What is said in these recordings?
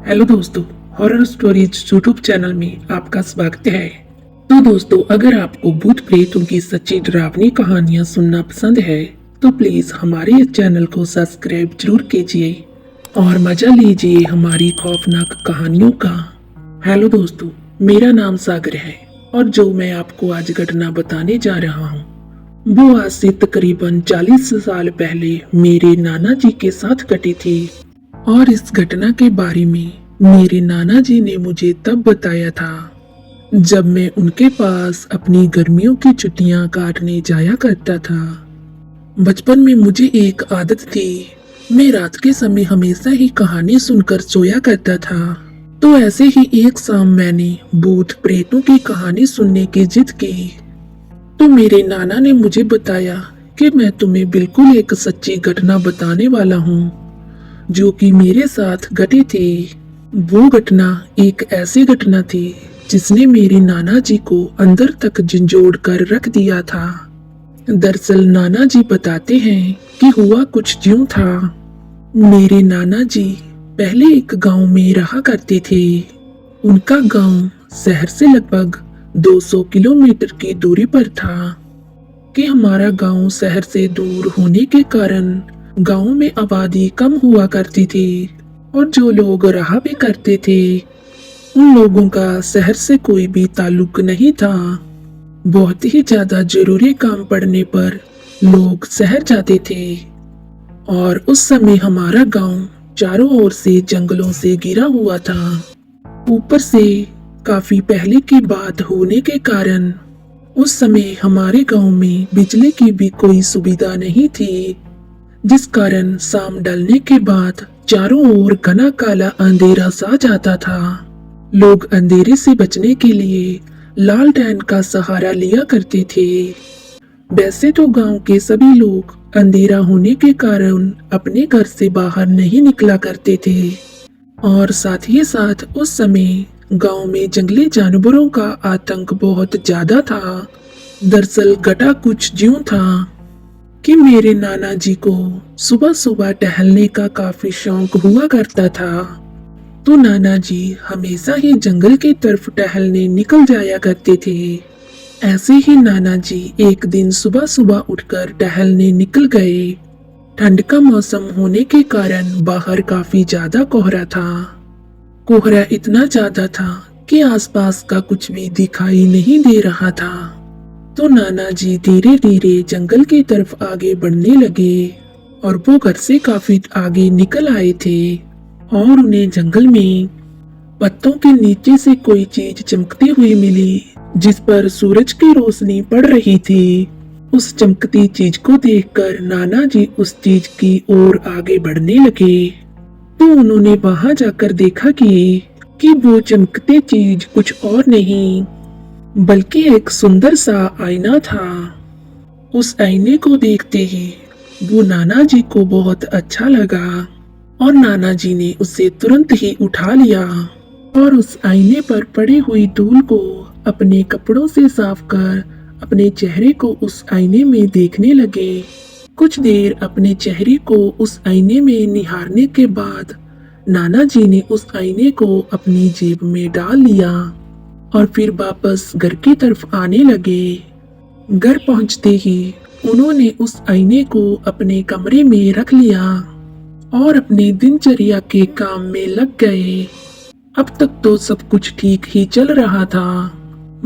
Hello दोस्तों, horror stories YouTube channel में आपका स्वागत है। तो दोस्तों, अगर आपको भूत प्रेतों की सच्ची डरावनी कहानियां सुनना पसंद है तो प्लीज हमारे इस चैनल को सब्सक्राइब जरूर कीजिए और मजा लीजिए हमारी खौफनाक कहानियों का। हेलो दोस्तों, मेरा नाम सागर है और जो मैं आपको आज घटना बताने जा रहा हूँ वो आज से तकरीबन 40 साल पहले मेरे नाना जी के साथ घटी थी। और इस घटना के बारे में मेरे नाना जी ने मुझे तब बताया था जब मैं उनके पास अपनी गर्मियों की छुट्टियां काटने जाया करता था। बचपन में मुझे एक आदत थी, मैं रात के समय हमेशा ही कहानी सुनकर सोया करता था। तो ऐसे ही एक शाम मैंने भूत प्रेतों की कहानी सुनने की जिद की। तो मेरे नाना ने मुझे बताया कि मैं तुम्हें बिल्कुल एक सच्ची घटना बताने वाला हूँ जो कि मेरे साथ घटी थी। वो घटना एक ऐसी घटना थी जिसने मेरे नाना जी को अंदर तक झंझोड़ कर रख दिया था। दरअसल नाना जी बताते हैं कि हुआ कुछ यूं था। मेरे नाना जी पहले एक गांव में रहा करते थे। उनका गांव शहर से लगभग 200 किलोमीटर की दूरी पर था। कि हमारा गांव शहर से दूर होने के कारण गांव में आबादी कम हुआ करती थी और जो लोग रहा भी करते थे उन लोगों का शहर से कोई भी ताल्लुक नहीं था। बहुत ही ज्यादा जरूरी काम पड़ने पर लोग शहर जाते थे और उस समय हमारा गांव चारों ओर से जंगलों से घिरा हुआ था। ऊपर से काफी पहले की बात होने के कारण उस समय हमारे गांव में बिजली की भी कोई सुविधा नहीं थी, जिस कारण शाम ढलने के बाद चारों ओर घना काला अंधेरा सा जाता था। लोग अंधेरे से बचने के लिए लालटेन का सहारा लिया करते थे। वैसे तो गांव के सभी लोग अंधेरा होने के कारण अपने घर से बाहर नहीं निकला करते थे और साथ ही साथ उस समय गांव में जंगली जानवरों का आतंक बहुत ज्यादा था। दरअसल घटा कुछ यूं था कि मेरे नाना जी को सुबह सुबह टहलने का काफी शौक हुआ करता था। तो नाना जी हमेशा ही जंगल की तरफ टहलने निकल जाया करते थे। ऐसे ही नाना जी एक दिन सुबह सुबह उठकर टहलने निकल गए। ठंड का मौसम होने के कारण बाहर काफी ज्यादा कोहरा था। कोहरा इतना ज्यादा था कि आसपास का कुछ भी दिखाई नहीं दे रहा था। तो नाना जी धीरे धीरे जंगल की तरफ आगे बढ़ने लगे और वो घर से काफी आगे निकल आए थे और उन्हें जंगल में पत्तों के नीचे से कोई चीज चमकती हुई मिली जिस पर सूरज की रोशनी पड़ रही थी। उस चमकती चीज को देखकर नाना जी उस चीज की ओर आगे बढ़ने लगे। तो उन्होंने वहां जाकर देखा कि वो चमकती चीज कुछ और नहीं बल्कि एक सुंदर सा आईना था। उस आईने को देखते ही वो नाना जी को बहुत अच्छा लगा और नाना जी ने उसे तुरंत ही उठा लिया और उस आईने पर पड़ी हुई धूल को अपने कपड़ों से साफ कर अपने चेहरे को उस आईने में देखने लगे। कुछ देर अपने चेहरे को उस आईने में निहारने के बाद नाना जी ने उस आईने को अपनी जेब में डाल लिया और फिर वापस घर की तरफ आने लगे। घर पहुंचते ही उन्होंने उस आईने को अपने कमरे में रख लिया और अपनी दिनचर्या के काम में लग गए। अब तक तो सब कुछ ठीक ही चल रहा था,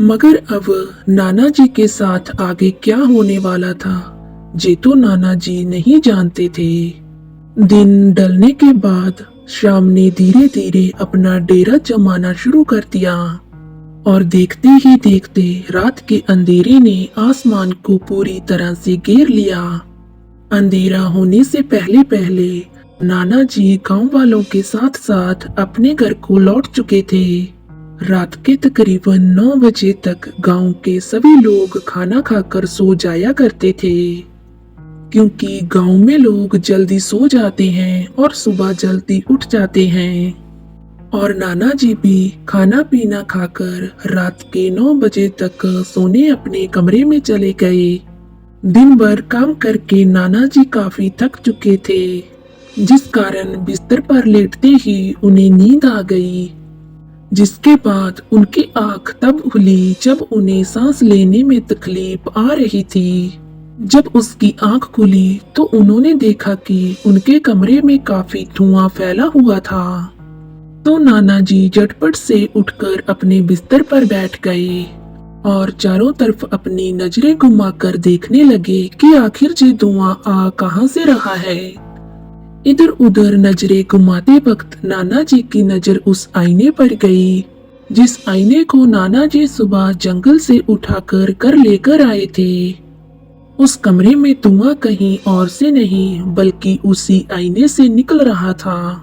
मगर अब नाना जी के साथ आगे क्या होने वाला था ये तो नाना जी नहीं जानते थे। दिन ढलने के बाद शाम ने धीरे धीरे अपना डेरा जमाना शुरू कर दिया और देखते ही देखते रात के अंधेरे ने आसमान को पूरी तरह से घेर लिया। अंधेरा होने से पहले पहले नाना जी गांव वालों के साथ साथ अपने घर को लौट चुके थे। रात के तकरीबन 9 बजे तक गांव के सभी लोग खाना खाकर सो जाया करते थे, क्योंकि गांव में लोग जल्दी सो जाते हैं और सुबह जल्दी उठ जाते हैं। और नाना जी भी खाना पीना खाकर रात के 9 बजे तक सोने अपने कमरे में चले गए। दिन भर काम करके नाना जी काफी थक चुके थे जिस कारण बिस्तर पर लेटते ही उन्हें नींद आ गई। जिसके बाद उनकी आंख तब खुली जब उन्हें सांस लेने में तकलीफ आ रही थी। जब उसकी आंख खुली तो उन्होंने देखा कि उनके कमरे में काफी धुआं फैला हुआ था। तो नाना जी झटपट से उठकर अपने बिस्तर पर बैठ गए और चारों तरफ अपनी नजरें घुमाकर देखने लगे कि आखिर ये धुआं आ कहां से रहा है। इधर उधर नजरें घुमाते वक्त नाना जी की नजर उस आईने पर गई, जिस आईने को नाना जी सुबह जंगल से उठाकर घर लेकर आए थे। उस कमरे में धुआं कहीं और से नहीं बल्कि उसी आईने से निकल रहा था।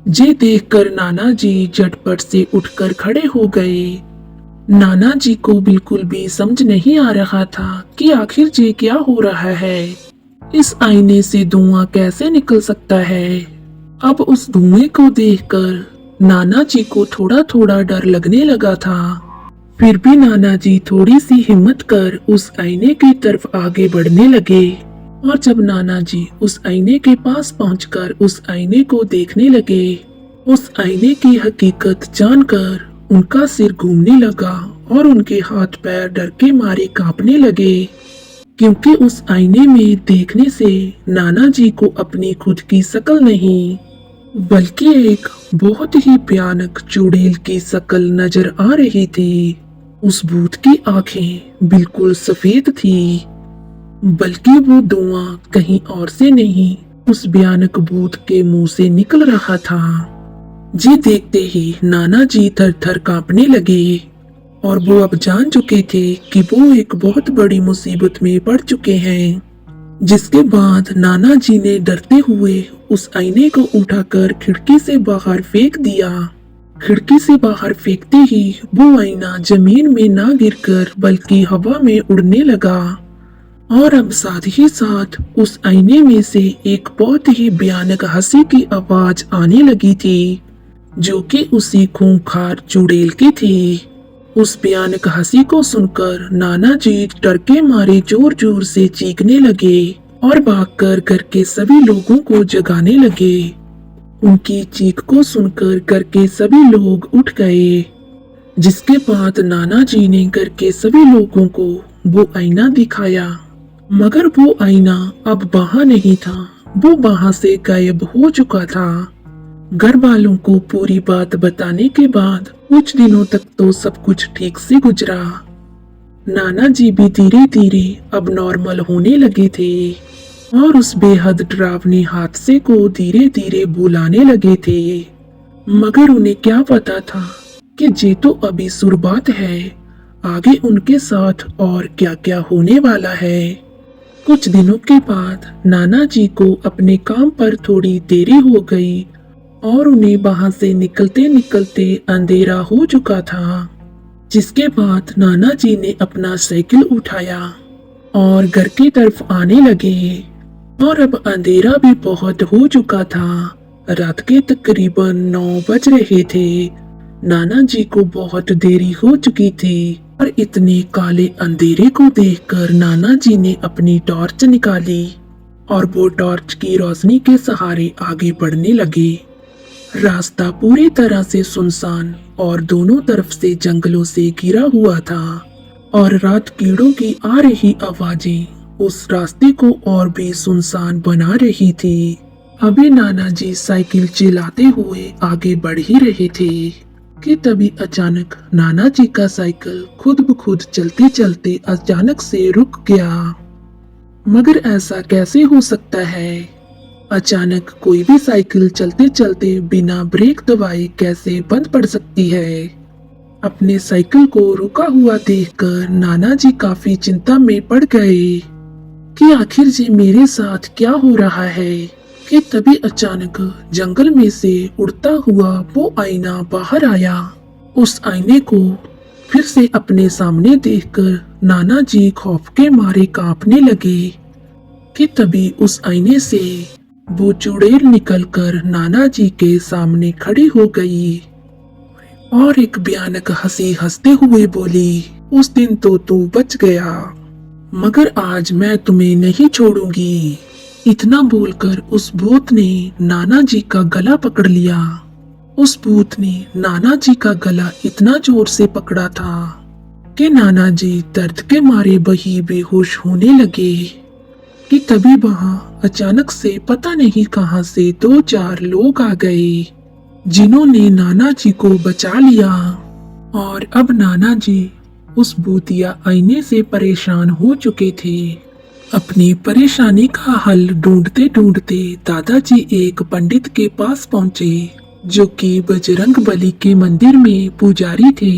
ये देखकर नाना जी झटपट से उठकर खड़े हो गए। नाना जी को बिल्कुल भी समझ नहीं आ रहा था कि आखिर ये क्या हो रहा है। इस आईने से धुआं कैसे निकल सकता है। अब उस धुएं को देखकर नाना जी को थोड़ा थोड़ा डर लगने लगा था। फिर भी नाना जी थोड़ी सी हिम्मत कर उस आईने की तरफ आगे बढ़ने लगे और जब नाना जी उस आईने के पास पहुंचकर उस आईने को देखने लगे, उस आईने की हकीकत जानकर उनका सिर घूमने लगा और उनके हाथ पैर डर के मारे कांपने लगे, क्योंकि उस आईने में देखने से नाना जी को अपनी खुद की शक्ल नहीं बल्कि एक बहुत ही भयानक चुड़ैल की शक्ल नजर आ रही थी। उस भूत की आंखें बिल्कुल सफेद थी, बल्कि वो धुआं कहीं और से नहीं उस भयानक भूत के मुंह से निकल रहा था। जी देखते ही नाना जी थर थर कांपने लगे और वो अब जान चुके थे कि वो एक बहुत बड़ी मुसीबत में पड़ चुके हैं। जिसके बाद नाना जी ने डरते हुए उस आईने को उठाकर खिड़की से बाहर फेंक दिया। खिड़की से बाहर फेंकते ही वो आईना जमीन में ना गिरकर बल्कि हवा में उड़ने लगा और अब साथ ही साथ उस आईने में से एक बहुत ही भयानक हंसी की आवाज आने लगी थी, जो कि उसी खूंखार चुड़ैल की थी। उस भयानक हंसी को सुनकर नाना जी डर के मारे जोर जोर से चीखने लगे और भागकर घर के सभी लोगों को जगाने लगे। उनकी चीख को सुनकर घर के सभी लोग उठ गए। जिसके बाद नाना जी ने घर के सभी लोगों को वो आईना दिखाया, मगर वो आईना अब वहां नहीं था, वो वहां से गायब हो चुका था। घर वालों को पूरी बात बताने के बाद कुछ दिनों तक तो सब कुछ ठीक से गुजरा। नाना जी भी धीरे धीरे अब नॉर्मल होने लगे थे और उस बेहद डरावनी हादसे को धीरे धीरे भुलाने लगे थे। मगर उन्हें क्या पता था कि ये तो अभी शुरुआत है, आगे उनके साथ और क्या क्या होने वाला है। कुछ दिनों के बाद नाना जी को अपने काम पर थोड़ी देरी हो गई और उन्हें वहां से निकलते निकलते अंधेरा हो चुका था। जिसके बाद नाना जी ने अपना साइकिल उठाया और घर की तरफ आने लगे और अब अंधेरा भी बहुत हो चुका था। रात के तकरीबन 9 बज रहे थे। नाना जी को बहुत देरी हो चुकी थी और इतने काले अंधेरे को देखकर नाना जी ने अपनी टॉर्च निकाली और वो टॉर्च की रोशनी के सहारे आगे बढ़ने लगे। रास्ता पूरी तरह से सुनसान और दोनों तरफ से जंगलों से घिरा हुआ था और रात कीड़ों की आ रही आवाजें उस रास्ते को और भी सुनसान बना रही थी। अभी नाना जी साइकिल चलाते हुए आगे बढ़ ही रहे थे कि तभी अचानक नाना जी का साइकिल खुद ब खुद चलते चलते अचानक से रुक गया। मगर ऐसा कैसे हो सकता है? अचानक कोई भी साइकिल चलते चलते बिना ब्रेक दबाए कैसे बंद पड़ सकती है? अपने साइकिल को रुका हुआ देखकर नाना जी काफी चिंता में पड़ गए कि आखिर ये मेरे साथ क्या हो रहा है। कि तभी अचानक जंगल में से उड़ता हुआ वो आईना बाहर आया। उस आईने को फिर से अपने सामने देखकर नाना जी खौफ के मारे कांपने लगे कि तभी उस आईने से वो चुड़ैल निकलकर नाना जी के सामने खड़ी हो गई और एक भयानक हंसी हंसते हुए बोली, उस दिन तो तू बच गया, मगर आज मैं तुम्हें नहीं छोड़ूंगी। इतना बोलकर उस भूत ने नाना जी का गला पकड़ लिया। उस भूत ने नाना जी का गला इतना जोर से पकड़ा था कि नाना जी दर्द के मारे वही बेहोश होने लगे कि तभी वहां अचानक से पता नहीं कहां से 2-4 लोग आ गए जिन्होंने नाना जी को बचा लिया। और अब नाना जी उस भूतिया आईने से परेशान हो चुके थे। अपनी परेशानी का हल ढूंढते ढूंढते दादाजी एक पंडित के पास पहुंचे जो कि बजरंगबली के मंदिर में पुजारी थे।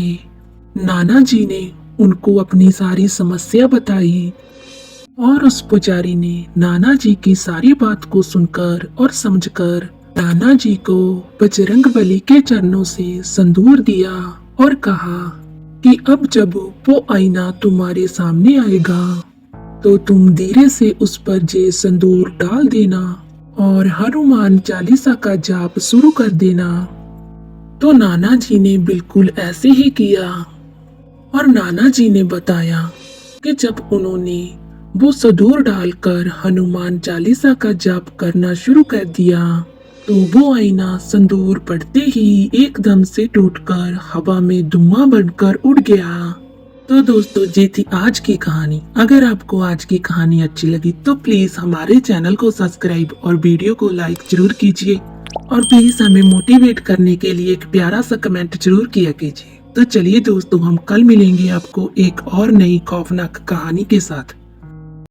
नाना जी ने उनको अपनी सारी समस्या बताई और उस पुजारी ने नाना जी की सारी बात को सुनकर और समझकर नाना जी को बजरंगबली के चरणों से संदूर दिया और कहा कि अब जब वो आईना तुम्हारे सामने आएगा तो तुम धीरे से उस पर जे संदूर डाल देना और हनुमान चालीसा का जाप शुरू कर देना। तो नाना जी ने बिल्कुल ऐसे ही किया और नाना जी ने बताया कि जब उन्होंने वो संदूर डालकर हनुमान चालीसा का जाप करना शुरू कर दिया तो वो आईना संदूर पड़ते ही एकदम से टूटकर हवा में धुआं बनकर उड़ गया। तो दोस्तों ये थी आज की कहानी। अगर आपको आज की कहानी अच्छी लगी तो प्लीज हमारे चैनल को सब्सक्राइब और वीडियो को लाइक जरूर कीजिए और प्लीज हमें मोटिवेट करने के लिए एक प्यारा सा कमेंट जरूर किया कीजिए। तो चलिए दोस्तों, हम कल मिलेंगे आपको एक और नई खौफनाक कहानी के साथ।